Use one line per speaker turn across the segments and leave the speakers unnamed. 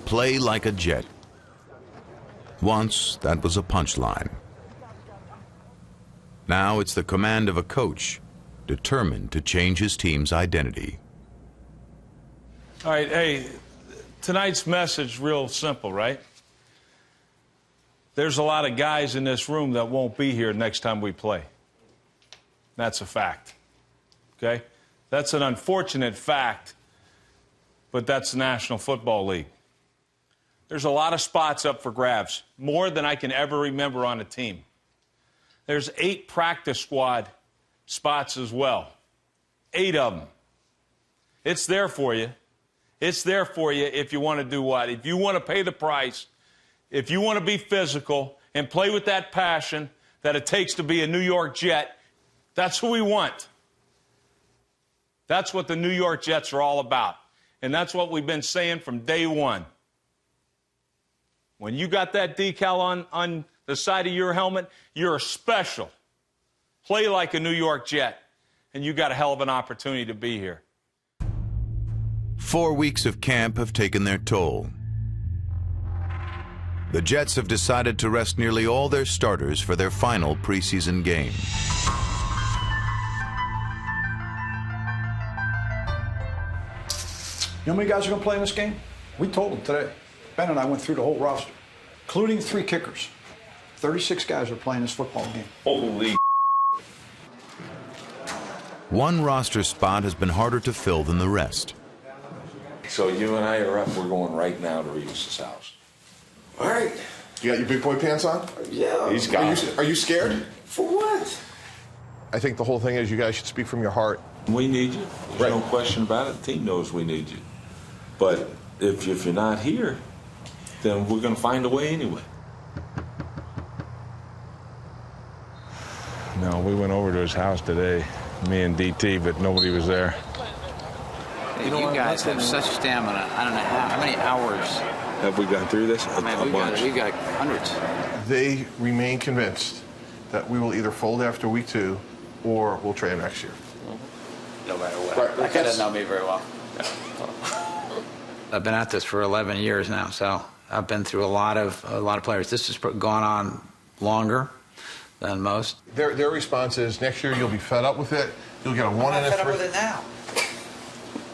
Play like a Jet. Once, that was a punchline. Now it's the command of a coach determined to change his team's identity.
All right, hey, tonight's message real simple, right? There's a lot of guys in this room that won't be here next time we play. That's a fact, okay? That's an unfortunate fact, but that's the National Football League. There's a lot of spots up for grabs, more than I can ever remember on a team. There's 8 practice squad spots as well. 8 of them. It's there for you. It's there for you if you want to do what? If you want to pay the price, if you want to be physical and play with that passion that it takes to be a New York Jet, that's who we want. That's what the New York Jets are all about. And that's what we've been saying from day one. When you got that decal on the side of your helmet, you're special. Play like a New York Jet, and you got a hell of an opportunity to be here.
4 weeks of camp have taken their toll. The Jets have decided to rest nearly all their starters for their final preseason game.
You know how many guys are going to play in this game? We told them today. Ben and I went through the whole roster, including 3 kickers. 36 guys are playing this football game.
Holy.
One roster spot has been harder to fill than the rest.
So you and I are up. We're going right now to Revis's house. All right.
You got your big boy pants on?
Yeah.
He's got it. Are you scared?
For what?
I think the whole thing is you guys should speak from your heart.
We need you. There's no question about it. The team knows we need you. But if you're not here, then we're going to find a way anyway.
No, we went over to his house today, me and DT, but nobody was there.
You guys have such stamina. I don't know how many hours.
Have we gone through this?
We've got hundreds.
They remain convinced that we will either fold after week 2 or we'll trade next year.
No matter what.
Right,
That guy doesn't know me very well. I've been at this for 11 years now, so I've been through a lot of players. This has gone on longer than most.
Their response is next year you'll be fed up with it. You'll get a 1 and a 3.
I'm fed up with it now.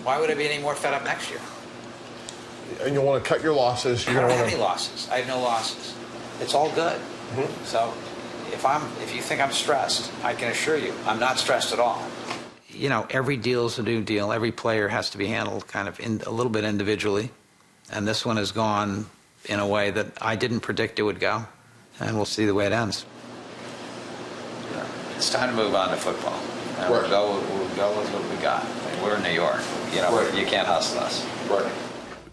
Why would I be any more fed up next year?
And you'll want to cut your losses.
I don't have any losses. I have no losses. It's all good. Mm-hmm. So if you think I'm stressed, I can assure you I'm not stressed at all. You know, every deal is a new deal. Every player has to be handled kind of a little bit individually. And this one has gone in a way that I didn't predict it would go. And we'll see the way it ends. It's time to move on to football. And we'll go with what we got. We're in New York. You know, you can't hustle us.
Right.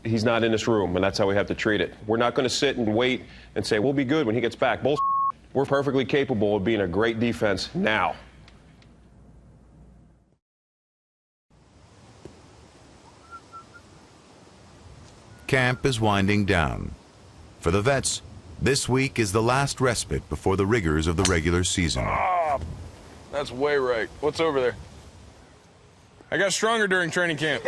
He's not in this room, and that's how we have to treat it. We're not going to sit and wait and say, we'll be good when he gets back. Bullshit. We're perfectly capable of being a great defense now.
Camp is winding down. For the vets, this week is the last respite before the rigors of the regular season.
Oh, that's way right. What's over there? I got stronger during training camp.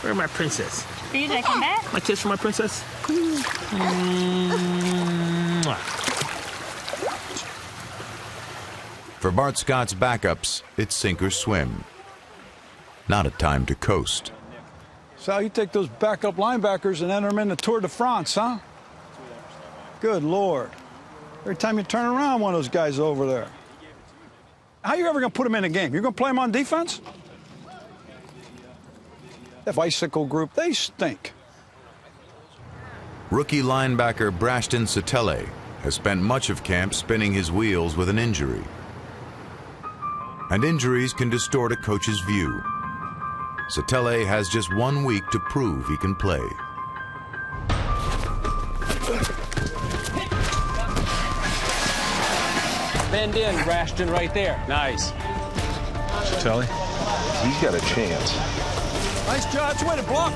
Where's my princess?
Are you gonna come back?
My kiss for my princess?
For Bart Scott's backups, it's sink or swim. Not a time to coast.
So you take those backup linebackers and enter them in the Tour de France, huh? Good Lord. Every time you turn around, one of those guys over there. How you ever going to put them in a game? You're going to play them on defense? That bicycle group, they stink.
Rookie linebacker Brashton Satele has spent much of camp spinning his wheels with an injury. And injuries can distort a coach's view. Satele has just 1 week to prove he can play.
Bend in, Brashton, right there. Nice.
Telly, he's got a chance.
Nice job. That's the way to block.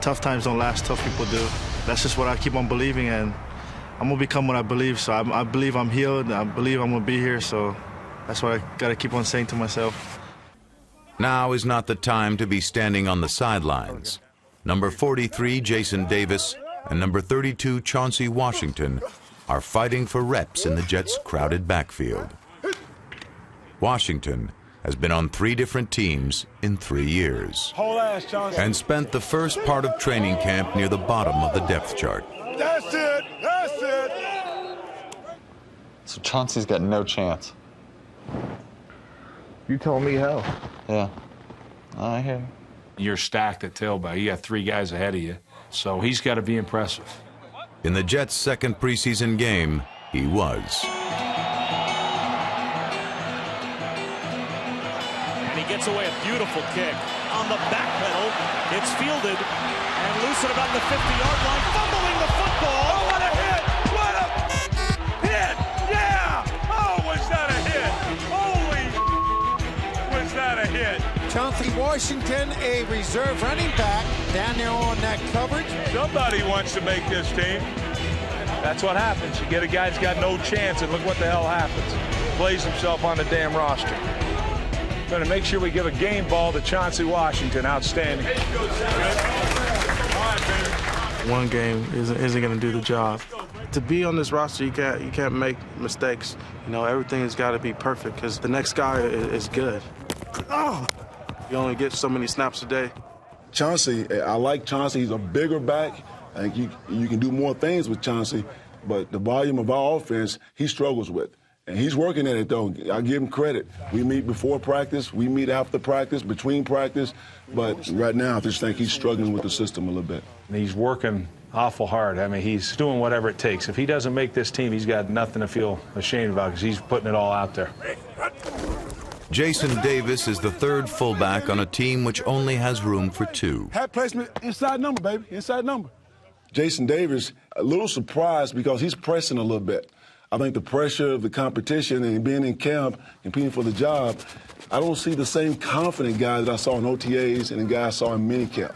Tough times don't last. Tough people do. That's just what I keep on believing, and I'm going to become what I believe. So I believe I'm healed. I believe I'm going to be here. So That's what I got to keep on saying to myself.
Now is not the time to be standing on the sidelines. Number 43, Jason Davis, and number 32, Chauncey Washington, are fighting for reps in the Jets' crowded backfield. Washington has been on 3 different teams in 3 years and spent the first part of training camp near the bottom of the depth chart.
That's it! That's it!
So Chauncey's got no chance.
You told me how.
Yeah. I hear you.
You're stacked at tailback. You got 3 guys ahead of you, so he's got to be impressive.
In the Jets' second preseason game, he was.
And he gets away a beautiful kick. On the back pedal, it's fielded and loose at about the 50-yard line, fumbling the football.
Oh, what a hit! What a hit! Yeah! Oh, was that a hit? Holy, was that a hit?
Chauncey Washington, a reserve running back, down there on that coverage.
Somebody wants to make this team.
That's what happens. You get a guy that's got no chance, and look what the hell happens. Plays himself on the damn roster. Going to make sure we give a game ball to Chauncey Washington. Outstanding.
One game isn't going to do the job. To be on this roster, you can't make mistakes. You know, everything has got to be perfect because the next guy is good. Oh! You only get so many snaps a day.
Chauncey, I like Chauncey. He's a bigger back. I think you can do more things with Chauncey, but the volume of our offense, he struggles with. And he's working at it, though. I give him credit. We meet before practice. We meet after practice, between practice. But right now, I just think he's struggling with the system a little bit.
He's working awful hard. I mean, he's doing whatever it takes. If he doesn't make this team, he's got nothing to feel ashamed about because he's putting it all out there.
Jason Davis is the 3rd fullback on a team which only has room for 2.
Hat placement, inside number, baby, inside number. Jason Davis, a little surprised because he's pressing a little bit. I think the pressure of the competition and being in camp, competing for the job, I don't see the same confident guy that I saw in OTAs and the guy I saw in minicamp.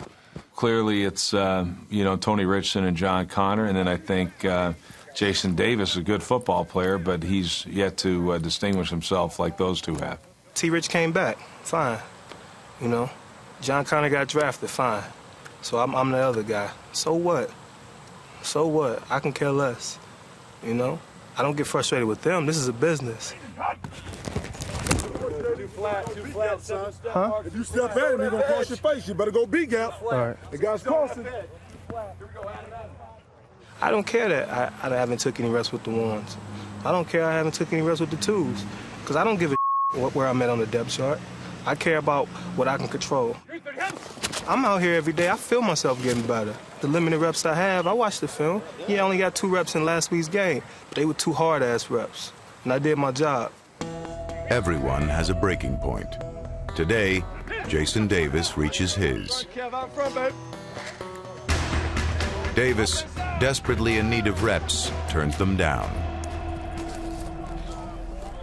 Clearly, it's Tony Richardson and John Connor, and then I think Jason Davis is a good football player, but he's yet to distinguish himself like those two have.
T-Rich came back, fine. You know, John Connor got drafted, fine. So I'm the other guy. So what? So what? I can care less. You know, I don't get frustrated with them. This is a business.
Too flat, son.
Huh?
If you step at him, he's going to cross your face. You better go B-gap.
All right.
The guy's crossing.
I don't care that I haven't took any reps with the ones. I don't care I haven't took any reps with the 2s. Because I don't give a where I'm at on the depth chart. I care about what I can control. I'm out here every day. I feel myself getting better. The limited reps I have, I watched the film. Yeah, I only got 2 reps in last week's game, but they were 2 hard-ass reps, and I did my job.
Everyone has a breaking point. Today, Jason Davis reaches his. Davis, desperately in need of reps, turns them down.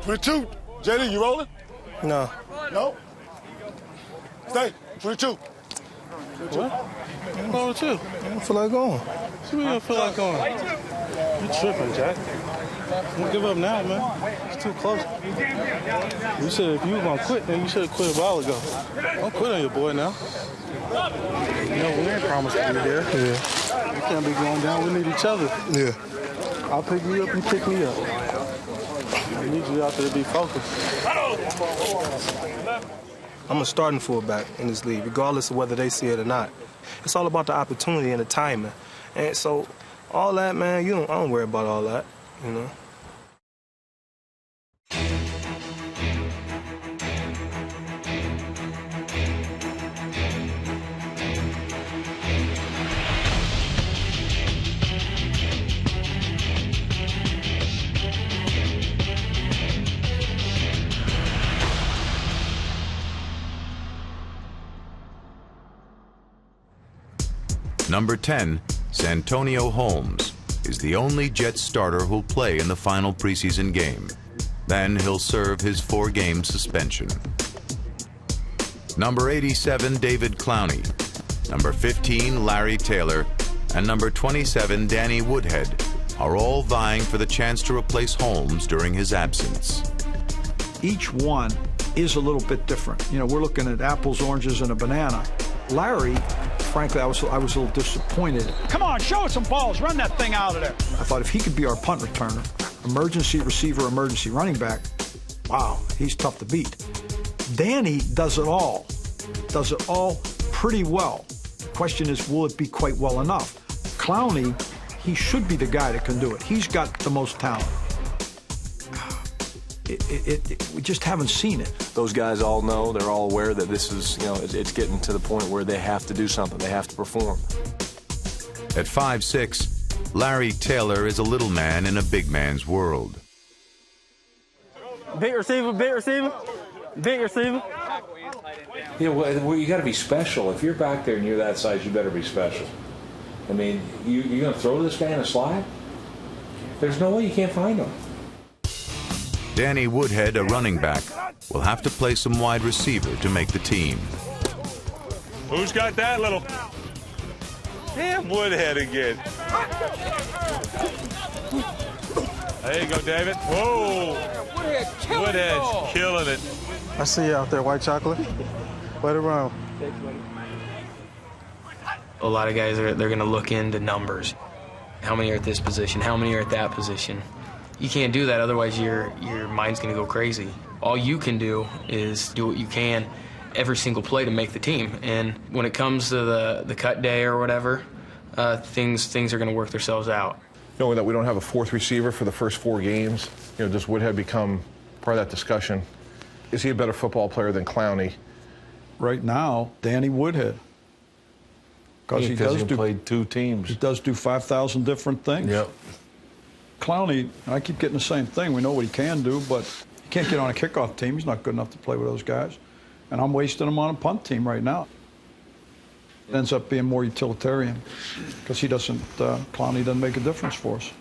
22. JD, you rolling?
No.
No? Stay. 22.
What? I'm going too. I don't feel like going. See what you don't feel like going. You tripping, Jack. Don't give up now, man. It's too close. You said if you were going to quit, then you should have quit a while ago. Don't quit on your boy now. You know, we ain't promised to be there. Yeah. We can't be going down. We need each other. Yeah. I'll pick you up, you pick me up. I need you out there to be focused. I'm a starting fullback in this league, regardless of whether they see it or not. It's all about the opportunity and the timing. And so, all that, man, I don't worry about all that, you know.
Number 10, Santonio Holmes, is the only Jets starter who'll play in the final preseason game. Then he'll serve his 4-game suspension. Number 87, David Clowney. Number 15, Larry Taylor. And number 27, Danny Woodhead, are all vying for the chance to replace Holmes during his absence.
each one is a little bit different. You know, we're looking at apples, oranges, and a banana. Larry, frankly, I was a little disappointed. Come on, show us some balls. Run that thing out of there. I thought if he could be our punt returner, emergency receiver, emergency running back, wow, he's tough to beat. Danny does it all pretty well. The question is, will it be quite well enough? Clowney, he should be the guy that can do it. He's got the most talent. We just haven't seen it.
Those guys all know, they're all aware that this is, you know, it's getting to the point where they have to do something. They have to perform.
At 5'6", Larry Taylor is a little man in a big man's world.
Big receiver, big receiver, big receiver.
Yeah, well, you got to be special. If you're back there and you're that size, you better be special. I mean, you're going to throw this guy in a slide? There's no way you can't find him.
Danny Woodhead, a running back, will have to play some wide receiver to make the team.
Who's got that little... Damn Woodhead again. There you go, David. Whoa. Woodhead's killing it.
I see you out there, white chocolate. Wait around.
A lot of guys, they're going to look into numbers. How many are at this position? How many are at that position? You can't do that, otherwise your mind's going to go crazy. All you can do is do what you can every single play to make the team. And when it comes to the cut day or whatever, things are going to work themselves out.
Knowing that we don't have a fourth receiver for the first 4 games, you know, does Woodhead become part of that discussion? Is he a better football player than Clowney?
Right now, Danny Woodhead. Because he does
played 2 teams.
He does do 5,000 different things.
Yep.
Clowney, I keep getting the same thing. We know what he can do, but he can't get on a kickoff team. He's not good enough to play with those guys. And I'm wasting him on a punt team right now. It ends up being more utilitarian because Clowney doesn't make a difference for us.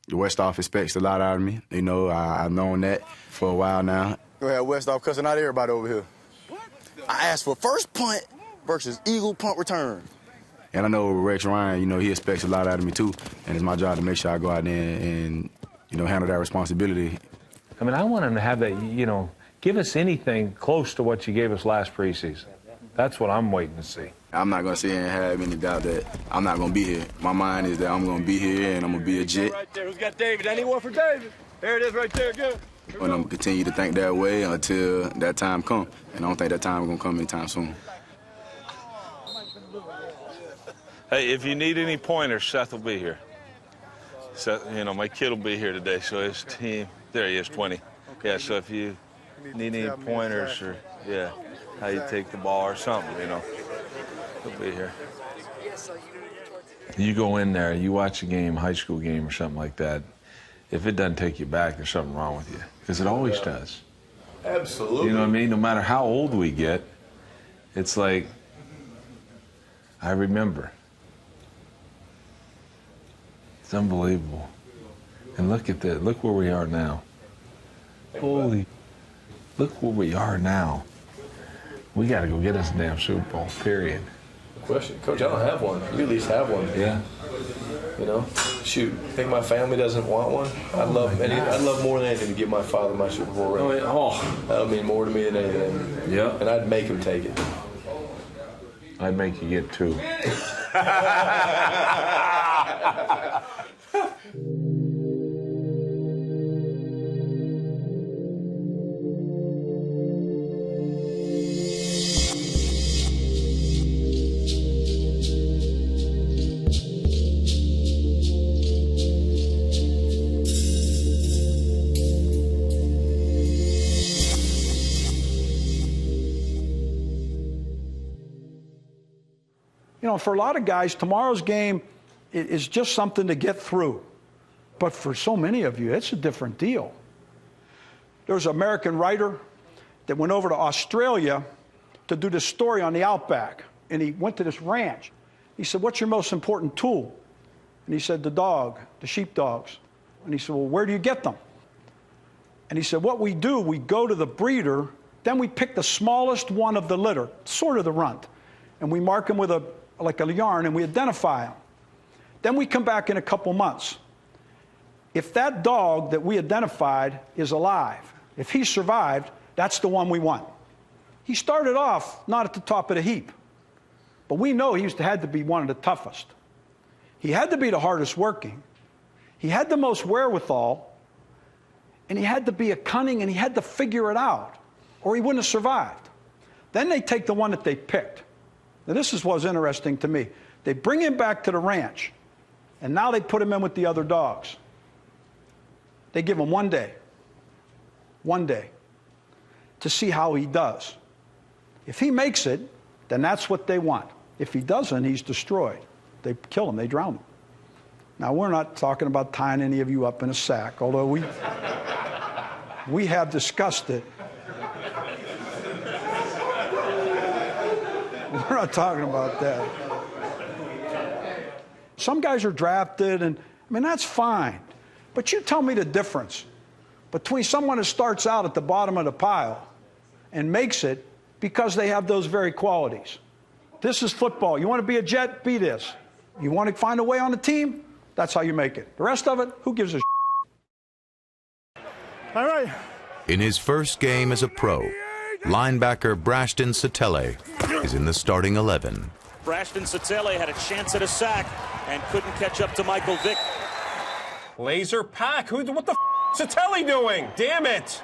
The Westhoff expects a lot out of me. You know, I've known that for a while now.
Go ahead, Westhoff cussing out everybody over here. I asked for first punt versus Eagle punt return.
And I know Rex Ryan, you know, he expects a lot out of me too. And it's my job to make sure I go out there and you know, handle that responsibility.
I mean, I want him to have that, you know, give us anything close to what you gave us last preseason. That's what I'm waiting to see.
I'm not going to sit here and have any doubt that I'm not going to be here. My mind is that I'm going to be here and I'm going to be a Jet.
Right there. Who's got David? Anyone for David? There it is right there. Good.
And I'm going to continue to think that way until that time comes. And I don't think that time is going to come anytime soon.
Hey, if you need any pointers, Seth will be here. Seth, you know, my kid will be here today, so his team, there he is, 20. Yeah, so if you need any pointers or, yeah, how you take the ball or something, you know, he'll be here.
You go in there, you watch a game, high school game or something like that, if it doesn't take you back, there's something wrong with you, because it always does.
Absolutely.
You know what I mean? No matter how old we get, it's like, I remember. It's unbelievable. And look at that. Look where we are now. Holy. Look where we are now. We got to go get us a damn Super Bowl, period.
Question. Coach, I don't have one. You at least have one.
Yeah.
You know? Shoot. Think my family doesn't want one? I'd love more than anything to give my father my Super Bowl ring. That would mean more to me than anything.
Yeah.
And I'd make him take it.
I'd make you get 2.
You know, for a lot of guys, tomorrow's game is just something to get through. But for so many of you, it's a different deal. There was an American writer that went over to Australia to do this story on the Outback. And he went to this ranch. He said, "What's your most important tool?" And he said, the sheepdogs. And he said, "Well, where do you get them?" And he said, "What we do, we go to the breeder, then we pick the smallest one of the litter, sort of the runt, and we mark them with like a yarn, and we identify them. Then we come back in a couple months. If that dog that we identified is alive, If he survived, that's the one we want. He started off not at the top of the heap, but we know he had to be one of the toughest. He had to be the hardest working. He had the most wherewithal, and he had to be a cunning, and he had to figure it out, or he wouldn't have survived. Then they take the one that they picked. Now, this is what's interesting to me. They bring him back to the ranch, and now they put him in with the other dogs. They give him 1 day, to see how he does. If he makes it, then that's what they want. If he doesn't, he's destroyed. They kill him, they drown him. Now, we're not talking about tying any of you up in a sack, although we have discussed it. We're not talking about that. Some guys are drafted, and I mean, that's fine. But you tell me the difference between someone who starts out at the bottom of the pile and makes it because they have those very qualities. This is football. You want to be a Jet? Be this. You want to find a way on the team? That's how you make it. The rest of it, who gives a shit? All right.
In his first game as a pro, linebacker Brashton Satele is in the starting 11.
Brashton Satele had a chance at a sack and couldn't catch up to Michael Vick.
Laser pack. What the f*** is Satele doing? Damn it.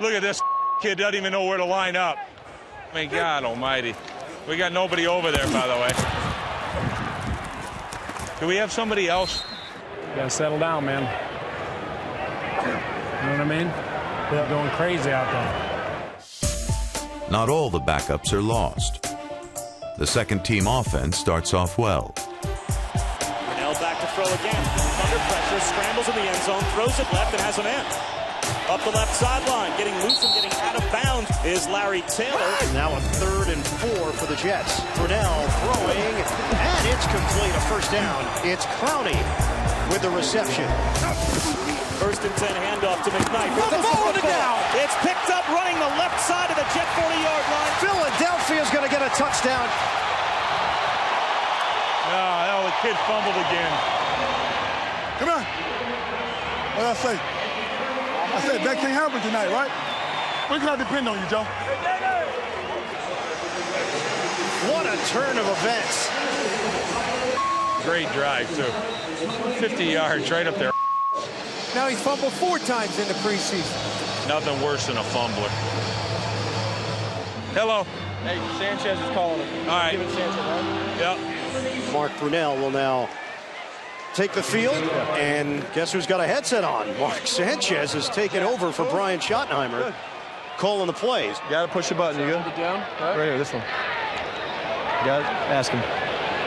Look at this kid, doesn't even know where to line up. I mean, God almighty. We got nobody over there, by the way. Do we have somebody else?
You gotta settle down, man. You know what I mean? They're going crazy out there.
Not all the backups are lost. The second-team offense starts off well.
Now back to throw again. Under pressure, scrambles in the end zone, throws it left, and has an end. Up the left sideline, getting loose and getting out of bounds is Larry Taylor.
Now a 3rd and 4 for the Jets. Brunell throwing, and it's complete. A first down. It's Clowney with the reception.
1st and 10 handoff to McKnight. The ball on the down. It's picked up running the left side of the Jet 40-yard line.
Philadelphia's going to get a touchdown.
Oh, the kid fumbled again.
Come on. What did I say? I said that can't happen tonight, right? We're going to depend on you, Joe.
What a turn of events.
Great drive, too. 50 yards right up there.
Now he's fumbled 4 times in the preseason.
Nothing worse than a fumbler. Hello.
Hey, Sanchez is calling him.
All right.
Give it Sanchez, right?
Yep.
Mark Brunell will now take the field, and guess who's got a headset on? Mark Sanchez has taken over for Brian Schottenheimer, calling the plays.
You got to push the button. You good?
Down.
Right here, this one. You got it? Ask him.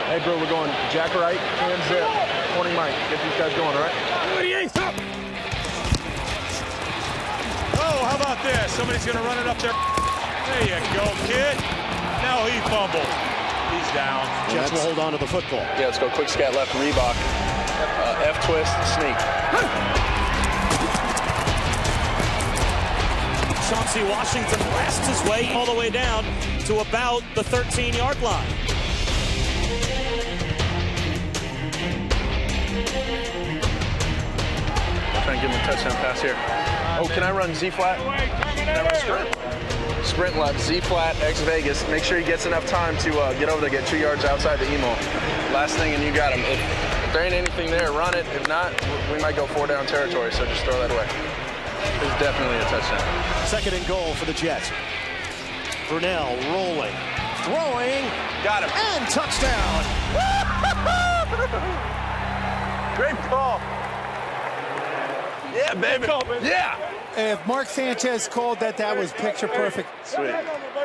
Hey, bro, we're going jack right, hand zip, pointing Mike. Get these guys going, all right?
Oh, how about this? Somebody's going to run it up there. There you go, kid. Now he fumbled. He's down.
Jets will hold on to the football.
Yeah, let's go quick scat left, Reebok. F-twist, sneak.
Chauncey Washington blasts his way all the way down to about the 13-yard line.
Try and give him a touchdown pass here. Oh, can I run Z-flat? Can I run sprint? Sprint left, Z-flat, X Vegas. Make sure he gets enough time to get over there, get 2 yards outside the emo. Last thing, and you got him. If there ain't anything there, run it. If not, we might go 4 down territory, so just throw that away. It's definitely a touchdown.
2nd and goal for the Jets. Brunell rolling, throwing.
Got him.
And touchdown.
Great call. Yeah, baby. Yeah.
If Mark Sanchez called that, that was picture perfect.
Sweet.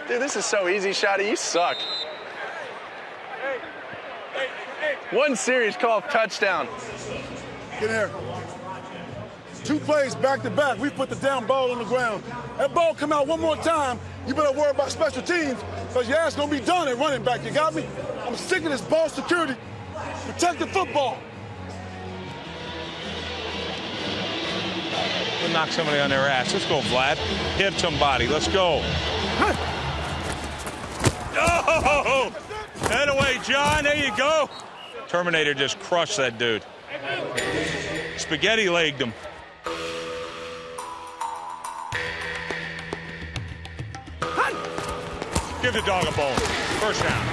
Dude, this is so easy, Shotty. You suck. One series called touchdown.
Get here. 2 plays back to back. We put the damn ball on the ground. That ball come out one more time, you better worry about special teams, because your ass gonna be done at running back. You got me? I'm sick of this ball security. Protect the football.
We'll knock somebody on their ass. Let's go, Vlad. Hit somebody. Let's go. Oh! Head away, John. There you go. Terminator just crushed that dude. Spaghetti legged him.
Give the dog a bone. First down.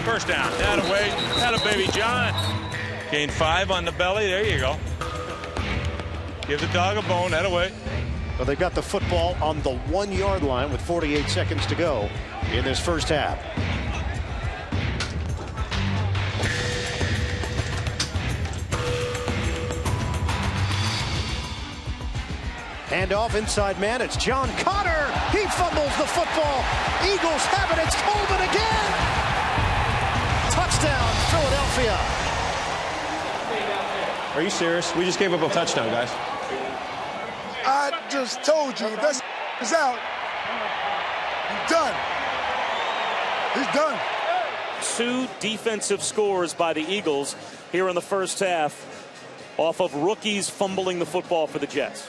First down. Atta-way. Atta baby John. Gain 5 on the belly. There you go. Give the dog a bone. Atta-way.
Well, they got the football on the 1-yard line with 48 seconds to go in this first half. Handoff inside man. It's John Cotter. He fumbles the football. Eagles have it. It's Coleman again. Touchdown, Philadelphia.
Are you serious? We just gave up a touchdown, guys.
I just told you, if that is out, he's done. He's done.
2 defensive scores by the Eagles here in the first half off of rookies fumbling the football for the Jets.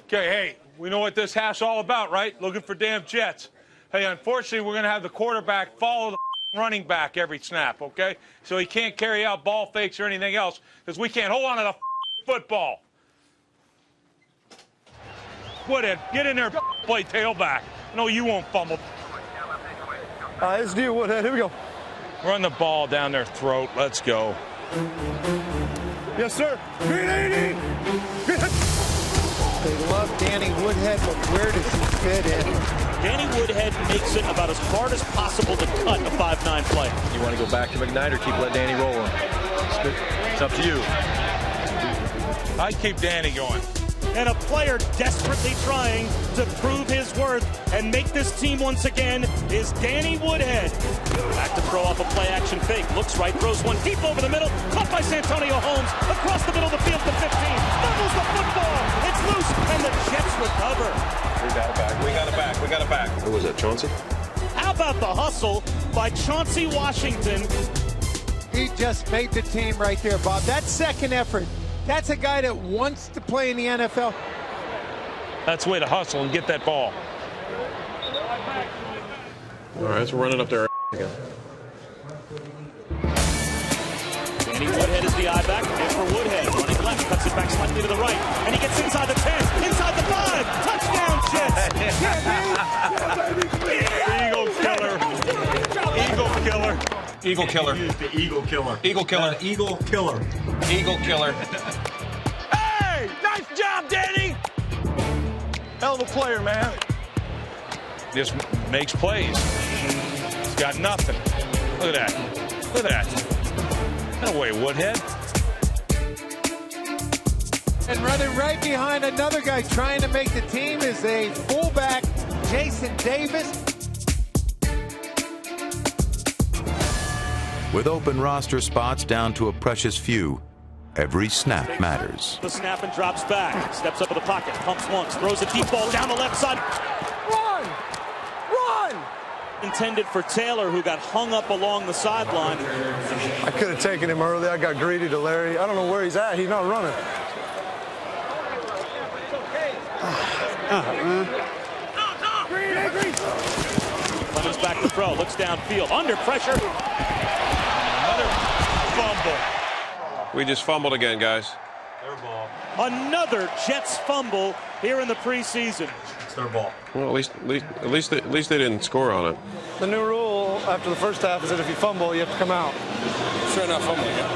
Okay, hey, we know what this half's all about, right? Looking for damn Jets. Hey, unfortunately, we're going to have the quarterback follow the running back every snap, okay? So he can't carry out ball fakes or anything else because we can't hold on to the football. Woodhead, get in there, play tailback. No, you won't fumble.
It's you, Woodhead. Here we go.
Run the ball down their throat. Let's go.
Yes, sir. 380.
They love Danny Woodhead, but where does he fit in?
Danny Woodhead makes it about as hard as possible to cut a 5'9" play.
You want to go back to McKnight or keep let Danny roll him? It's up to you.
I'd keep Danny going.
And a player desperately trying to prove his worth and make this team once again is Danny Woodhead. Back to throw off a play-action fake. Looks right, throws one deep over the middle. Caught by Santonio Holmes. Across the middle of the field to 15. Fumbles the football. It's loose, and the Jets recover.
We got it back. We got it back. We got it back. Who was that, Chauncey?
How about the hustle by Chauncey Washington?
He just made the team right there, Bob. That second effort. That's a guy that wants to play in the NFL.
That's the way to hustle and get that ball.
All right, so we're running up there again.
Danny Woodhead is the eye back. And for Woodhead, running left, cuts it back slightly to the right. And he gets inside the 10, inside the 5. Touchdown, Jets!
Eagle killer.
Eagle killer.
The Eagle killer.
Eagle killer.
Eagle killer.
Eagle killer.
Hey, nice job, Danny. Hell of a player, man. Just makes plays. He's got nothing. Look at that. Look at that. No way, Woodhead.
And running right behind another guy trying to make the team is a fullback, Jason Davis.
With open roster spots down to a precious few, every snap matters.
The snap and drops back. Steps up in the pocket. Pumps once. Throws a deep ball down the left side.
Run! Run!
Intended for Taylor, who got hung up along the sideline.
I could have taken him early. I got greedy to Larry. I don't know where he's at. He's not running.
Clemens back to throw. Looks downfield. Under pressure.
Another fumble.
We just fumbled again, guys.
Their ball. Another Jets fumble here in the preseason.
It's their ball.
Well, at least they didn't score on it.
The new rule after the first half is that if you fumble, you have to come out.
Sure not fumbling again.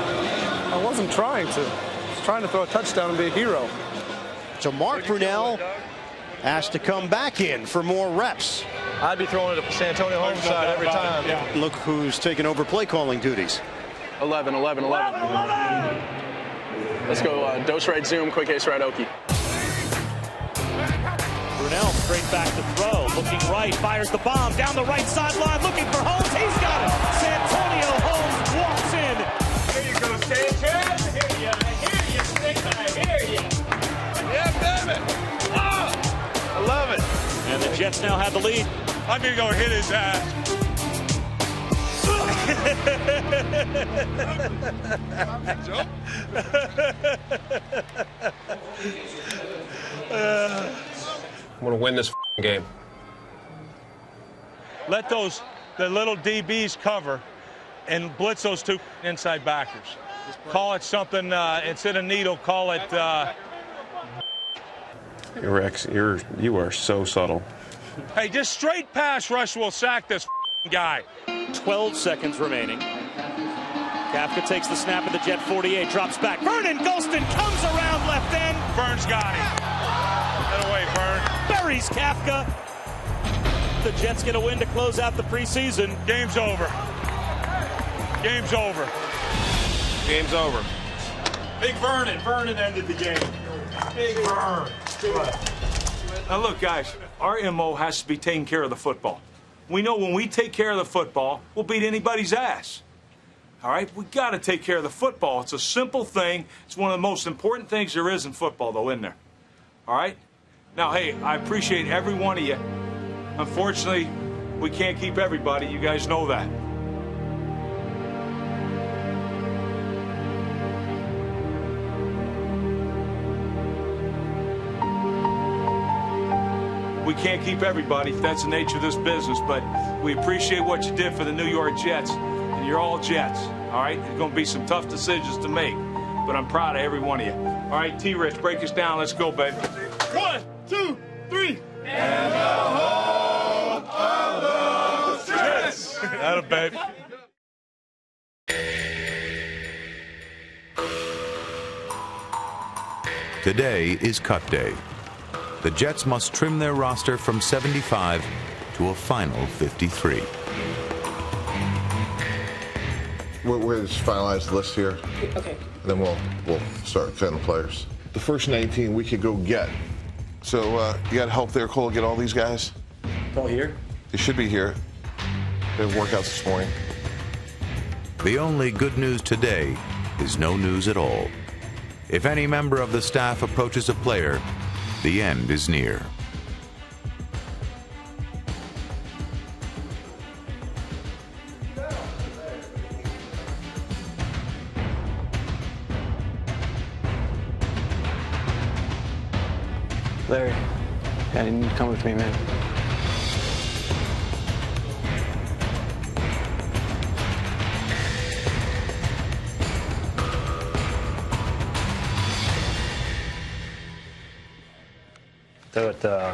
I wasn't trying to. I was trying to throw a touchdown and be a hero.
So Mark Brunell asked to come back in for more reps.
I'd be throwing it at Santonio Holmes' side every time.
Yeah. Look who's taking over play calling duties.
11. Let's go dose right zoom, quick ace right Okie.
Brunell straight back to throw. Looking right, fires the bomb down the right sideline. Looking for Holmes. He's got it. Santonio Holmes walks in.
Here you go, Sanchez. I hear you, Stick. I hear you. Yeah, damn it. Oh,
I love it.
And the Jets now have the lead.
I'm going to go hit his ass.
I'm going to win this game.
Let the little DBs cover and blitz those 2 inside backers. Call it something, instead of needle, call it
Rex, you are so subtle.
Hey, just straight pass rush will sack this guy.
12 seconds remaining. Kafka takes the snap at the Jet 48, drops back. Vernon Golston comes around left end.
Burns got him. Get away, Burn.
Buries Kafka. The Jets get a win to close out the preseason.
Game's over. Game's over.
Game's over.
Big Vernon. Vernon ended the game. Big Vern. Now look, guys, our MO has to be taking care of the football. We know when we take care of the football, we'll beat anybody's ass. All right? We got to take care of the football. It's a simple thing. It's one of the most important things there is in football, though, isn't there? All right? Now, hey, I appreciate every one of you. Unfortunately, we can't keep everybody. You guys know that. We can't keep everybody. That's the nature of this business, but we appreciate what you did for the New York Jets, and you're all Jets, all right? There's going to be some tough decisions to make, but I'm proud of every one of you. All right, T-Rich, break us down. Let's go, baby.
1, 2, 3.
And the home of the Jets.
Atta baby.
Today is cut day. The Jets must trim their roster from 75 to a final 53.
We're going to just finalize the list here.
Okay.
And then we'll start fitting the players. The first 19 we could go get. So you got help there, Cole, get all these guys?
All here?
They should be here. They have workouts this morning.
The only good news today is no news at all. If any member of the staff approaches a player, the end is near.
Larry, yeah, you need to come with me, man.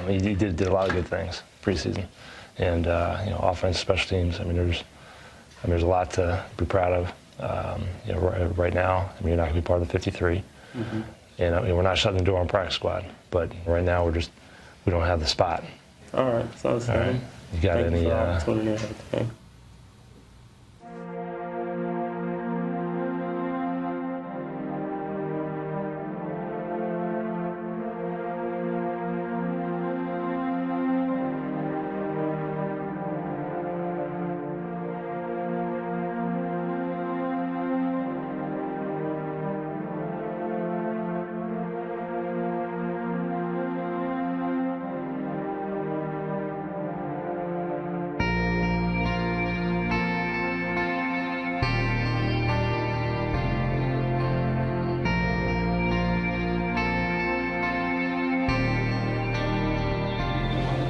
He did a lot of good things preseason, and offense, special teams. There's a lot to be proud of. Right now, you're not going to be part of the 53, and we're not shutting the door on practice squad. But right now, we don't have the spot.
All right, sounds good.
Right. You got
Thank
any?
you for the opportunity and everything.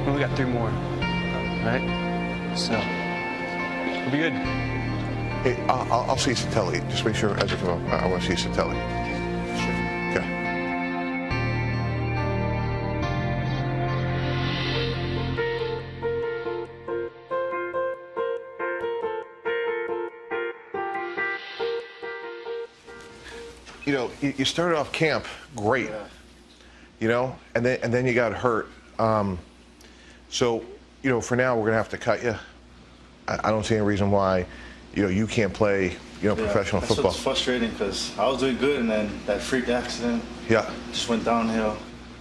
We got 3 more, right? So, we'll be good.
Hey, I'll see Satelli. Just make sure as I come up, I want to see Satelli. Sure. Okay. You started off camp great, and then you got hurt. So, for now, we're going to have to cut you. I don't see any reason why, you can't play, professional football.
That's what's frustrating because I was doing good and then that freak accident just went downhill.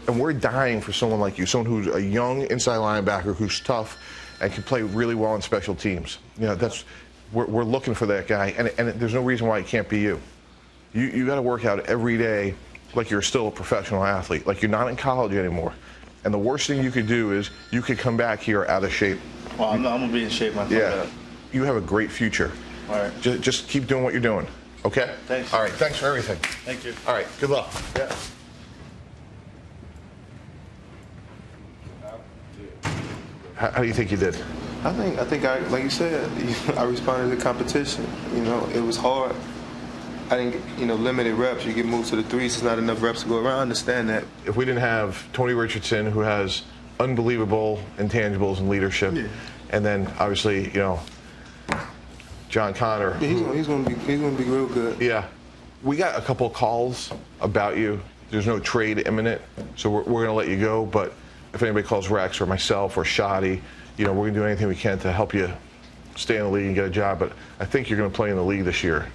And we're dying for someone like you, someone who's a young inside linebacker who's tough and can play really well in special teams. We're looking for that guy, and there's no reason why it can't be you. You got to work out every day like you're still a professional athlete, like you're not in college anymore. And the worst thing you could do is you could come back here out of shape.
Well, I'm going to be in shape myself.
Yeah. You have a great future.
All right.
Just keep doing what you're doing, okay?
Thanks.
All right, thanks for everything.
Thank you.
All right, good luck.
Yeah.
How do you think you did?
I think like you said, I responded to the competition. It was hard.
I didn't get, limited reps. You get moved to the threes. It's not enough reps to go around. I understand that.
If we didn't have Tony Richardson, who has unbelievable intangibles and leadership, and then obviously, John Connor.
Yeah, he's gonna be real good.
Yeah. We got a couple of calls about you. There's no trade imminent, so we're going to let you go. But if anybody calls Rex or myself or Shoddy, we're going to do anything we can to help you stay in the league and get a job. But I think you're going to play in the league this year.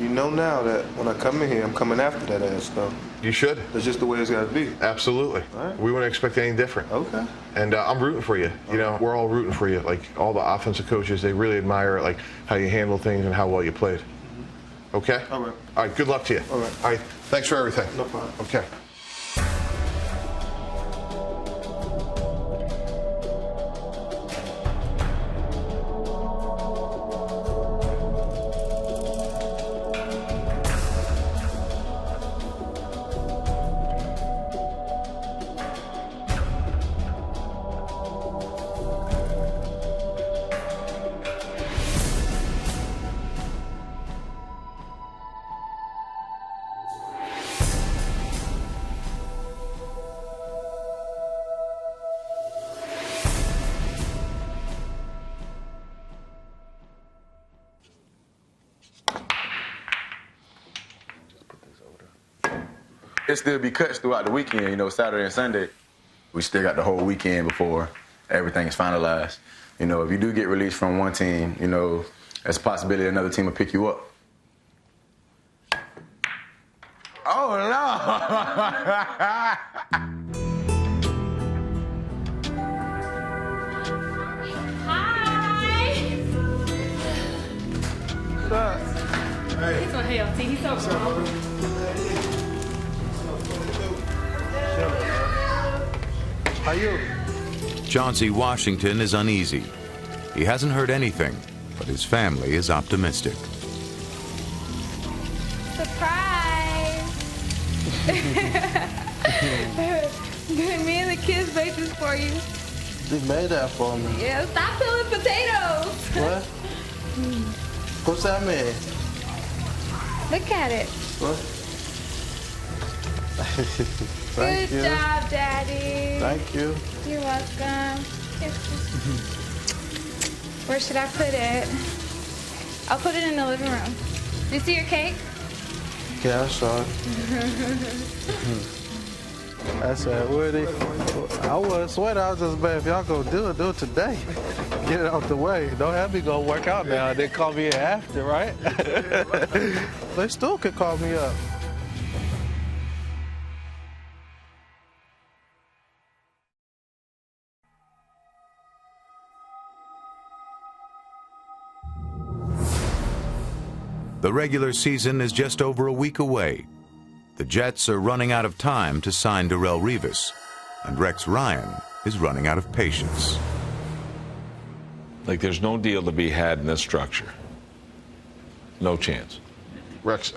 You know now that when I come in here, I'm coming after that ass stuff.
You should.
That's just the way it's got to be.
Absolutely.
All right.
We wouldn't expect anything different.
Okay.
And I'm rooting for you. We're all rooting for you. Like all the offensive coaches, they really admire like how you handle things and how well you played. Okay?
All right.
All right, good luck to you.
All right.
All right, thanks for everything.
No problem.
Okay.
It still be cuts throughout the weekend, Saturday and Sunday. We still got the whole weekend before everything is finalized. If you do get released from one team, there's a possibility another team will pick you up. Oh, no!
What's up?
Hey. He's on ALT. He's so wrong.
How you?
Chauncey Washington is uneasy. He hasn't heard anything, but his family is optimistic.
Surprise! Me and the kids made this for you.
They made that for me.
Yeah, stop peeling potatoes.
What? What's that mean?
Look at it.
What?
Good job, Daddy.
Thank you.
You're welcome. Where should I put it? I'll put it in the living room. Do you see your cake?
Yeah, I saw it. I said, Woody, I wouldn't sweat. I was just bad. If y'all gonna do it today. Get it out the way. Don't have me go work out now. They call me after, right? They still could call me up.
The regular season is just over a week away. The Jets are running out of time to sign Darrelle Revis, and Rex Ryan is running out of patience.
Like, there's no deal to be had in this structure. No chance.
Rex,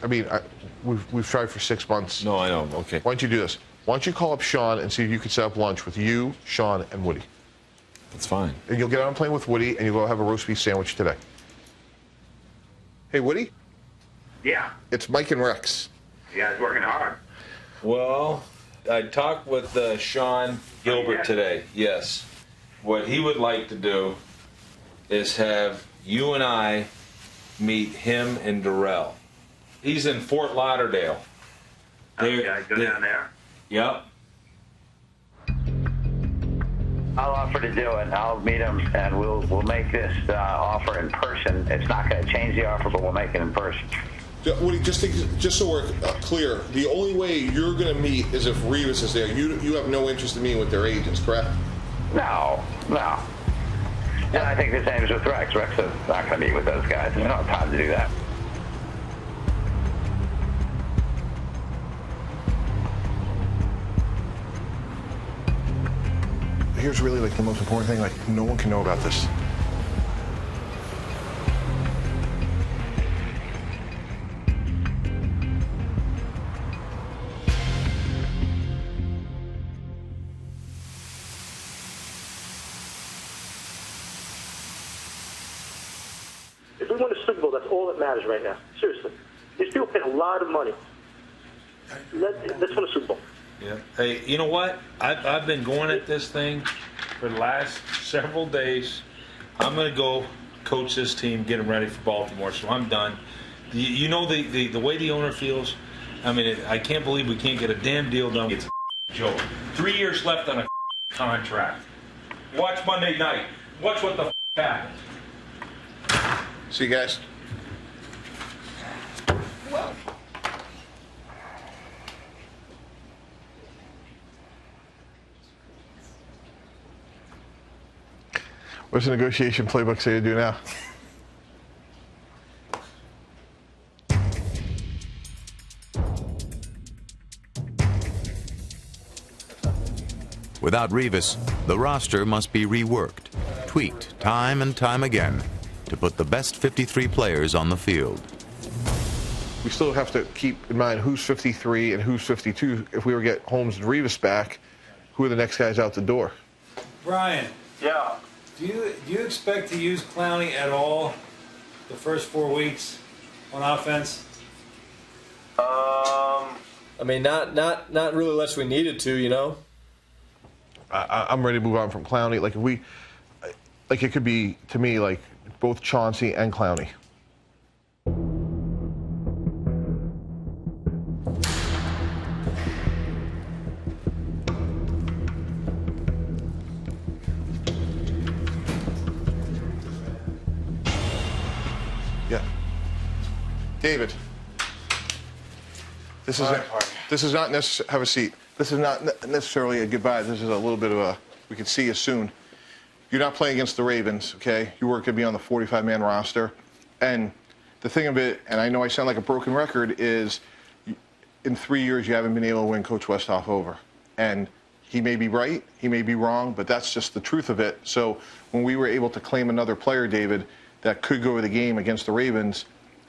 we've tried for 6 months.
No, I know. Okay.
Why don't you do this? Why don't you call up Sean and see if you can set up lunch with you, Sean, and Woody?
That's fine.
And you'll get on a plane with Woody, and you'll go have a roast beef sandwich today. Hey, Woody?
Yeah.
It's Mike and Rex.
You guys working hard.
Well, I talked with Sean Gilbert today. Yes. What he would like to do is have you and I meet him and Darrelle. He's in Fort Lauderdale.
Okay, go down there.
Yep.
I'll offer to do it. I'll meet him, and we'll make this offer in person. It's not going to change the offer, but we'll make it in person.
Woody, just so we're clear, the only way you're going to meet is if Revis is there. You have no interest in meeting with their agents, correct?
No. And I think the same is with Rex. Rex is not going to meet with those guys. We don't have time to do that.
Here's really the most important thing. No one can know about this.
If we win the Super Bowl, that's all that matters right now. Seriously. These people
paid a lot of money. Let's win a Super Bowl.
Yeah. Hey, you know what? I've been going at this thing for the last several days. I'm going to go coach this team, get them ready for Baltimore, so I'm done. You know the way the owner feels? I mean, I can't believe we can't get a damn deal done. It's a joke. 3 years left on a contract. Watch Monday night. Watch what the happens.
See you guys. What's the negotiation playbook say to do now?
Without Revis, the roster must be reworked, tweaked time and time again to put the best 53 players on the field.
We still have to keep in mind who's 53 and who's 52. If we were to get Holmes and Revis back, who are the next guys out the door?
Brian.
Yeah.
Do you expect to use Clowney at all the first 4 weeks on offense?
I mean, not really unless we needed to, you know.
I'm ready to move on from Clowney. Like if we, like it could be to me like both Chauncey and Clowney. Yeah. David. This is not necessarily, have a seat. This is not necessarily a goodbye. This is a little bit of a, we can see you soon. You're not playing against the Ravens, okay? You were going to be on the 45-man roster. And the thing of it, and I know I sound like a broken record, is in 3 years you haven't been able to win Coach Westhoff over. And he may be right, he may be wrong, but that's just the truth of it. So when we were able to claim another player, David, that could go to the game against the Ravens,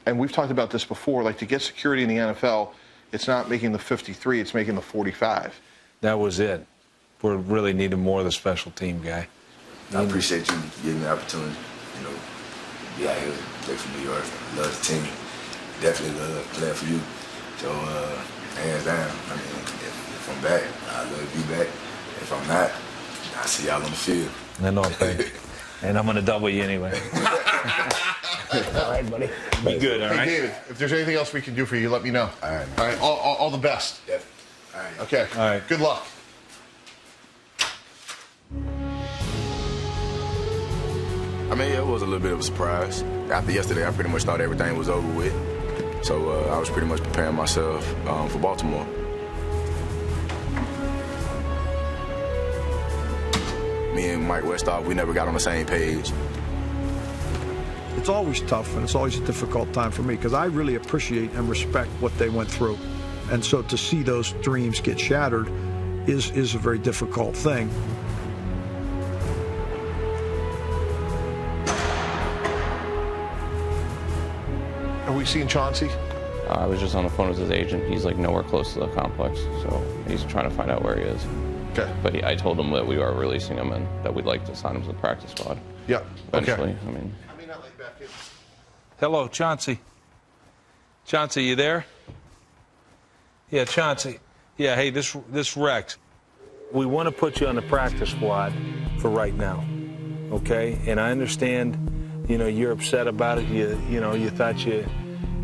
and we've talked about this before, like to get security in the NFL, it's not making the 53, it's making the 45.
That was it. We really needed more of the special team guy.
I appreciate you giving me the opportunity, you know, be out here, play for New York, love the team. Definitely love playing for you. So, hands down, I mean, if I'm back, I'd love to be back. If I'm not, I'll see y'all on the field.
I know, okay. And I'm going to double you anyway.
All right, buddy.
Be good, all right?
Hey, David, if there's anything else we can do for you, let me know.
All right.
All right, all the best.
Yep. All right.
Okay.
All right.
Good luck.
I mean, it was a little bit of a surprise. After yesterday, I pretty much thought everything was over with. So I was pretty much preparing myself for Baltimore. Me and Mike Westhoff, we never got on the same page.
It's always tough, and it's always a difficult time for me because I really appreciate and respect what they went through. And so to see those dreams get shattered is a very difficult thing.
Are we seeing Chauncey?
I was just on the phone with his agent. He's like nowhere close to the complex, so he's trying to find out where he is.
Okay.
But I told him that we are releasing him and that we'd like to sign him to the practice squad.
Yeah.
Eventually,
Okay.
I mean.
Hello, Chauncey. Chauncey, you there? Yeah, Chauncey. Yeah, hey, this Rex. We want to put you on the practice squad for right now, okay? And I understand, you know, you're upset about it. You thought you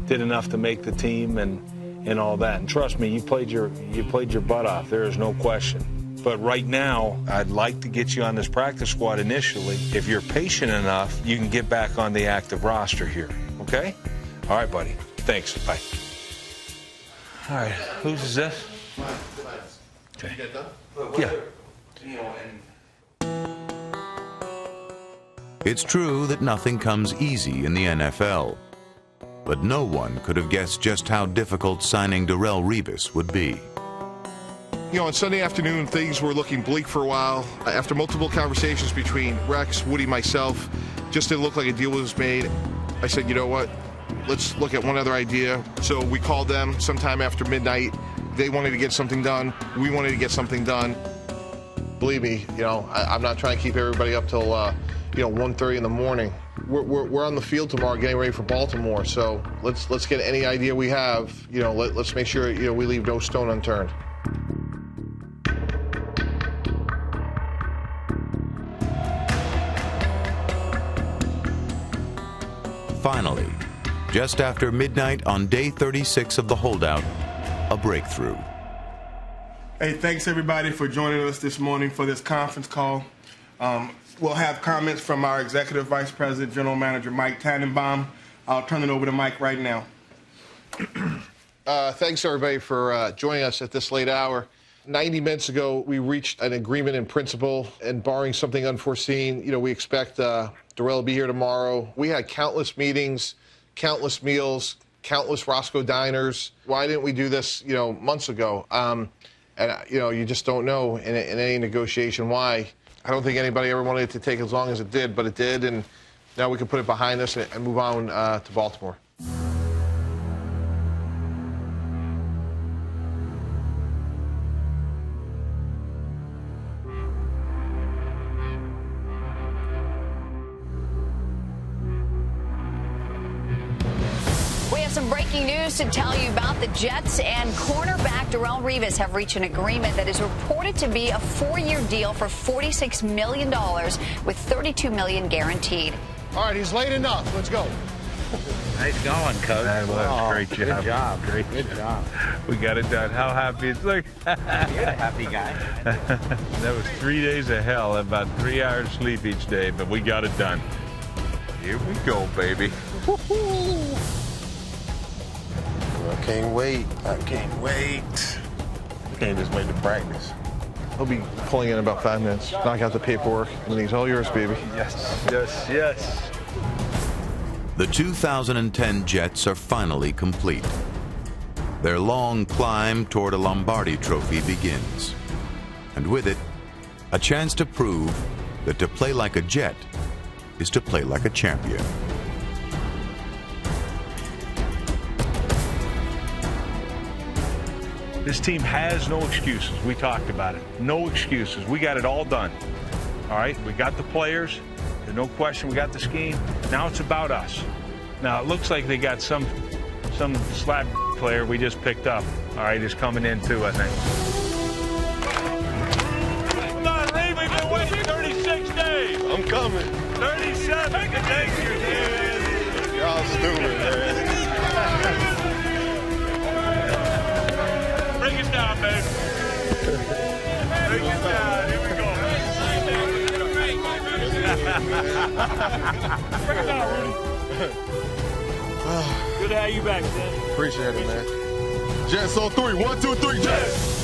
did enough to make the team and all that. And trust me, you played your butt off. There is no question. But right now, I'd like to get you on this practice squad initially. If you're patient enough, you can get back on the active roster here, okay? All right, buddy. Thanks. Bye. All right. Whose is this? Okay. Yeah.
It's true that nothing comes easy in the NFL, but no one could have guessed just how difficult signing Darrelle Revis would be.
You know, on Sunday afternoon, things were looking bleak for a while. After multiple conversations between Rex, Woody, myself, just didn't look like a deal was made. I said, you know what? Let's look at one other idea. So we called them sometime after midnight. They wanted to get something done. We wanted to get something done. Believe me, you know, I'm not trying to keep everybody up till, 1:30 in the morning. we're on the field tomorrow getting ready for Baltimore. So let's get any idea we have. Let's make sure we leave no stone unturned.
Finally, just after midnight on day 36 of the holdout, a breakthrough.
Hey, thanks everybody for joining us this morning for this conference call. We'll have comments from our Executive Vice President, General Manager Mike Tannenbaum. I'll turn it over to Mike right now.
Thanks everybody for joining us at this late hour. 90 minutes ago, we reached an agreement in principle, and barring something unforeseen, we expect Darrell to be here tomorrow. We had countless meetings, countless meals, countless Roscoe diners. Why didn't we do this, months ago? And you just don't know in any negotiation why. I don't think anybody ever wanted it to take as long as it did, but it did, and now we can put it behind us and move on to Baltimore.
Some breaking news to tell you about. The Jets and cornerback Darrelle Revis have reached an agreement that is reported to be a 4-year deal for $46 million with $32 million guaranteed.
All right, he's late enough. Let's go.
Nice going, Coach.
That was great job.
Good job.
Good job. We got it done. How happy is look.
You're a happy guy.
That was 3 days of hell, about 3 hours sleep each day, but we got it done. Here we go, baby. Woo-hoo. I can't wait. I can't wait. Can't just wait to practice.
He'll be pulling in about 5 minutes. Knock out the paperwork, and he's all yours, baby.
Yes, yes, yes.
The 2010 Jets are finally complete. Their long climb toward a Lombardi trophy begins. And with it, a chance to prove that to play like a Jet is to play like a champion.
This team has no excuses. We talked about it. No excuses. We got it all done. All right? We got the players. There's no question we got the scheme. Now it's about us. Now it looks like they got some slab player we just picked up. All right, is coming in too, I think. Come on, Ray, we've been waiting 36 days.
I'm coming.
37. Thank you, dude.
Y'all stupid, man.
Bring it down, baby. Bring it down. Here we go. Bring it down, Rudy. Good to have you back, man.
Appreciate it, man. Jets on 3. 1, 2, 3, Jets.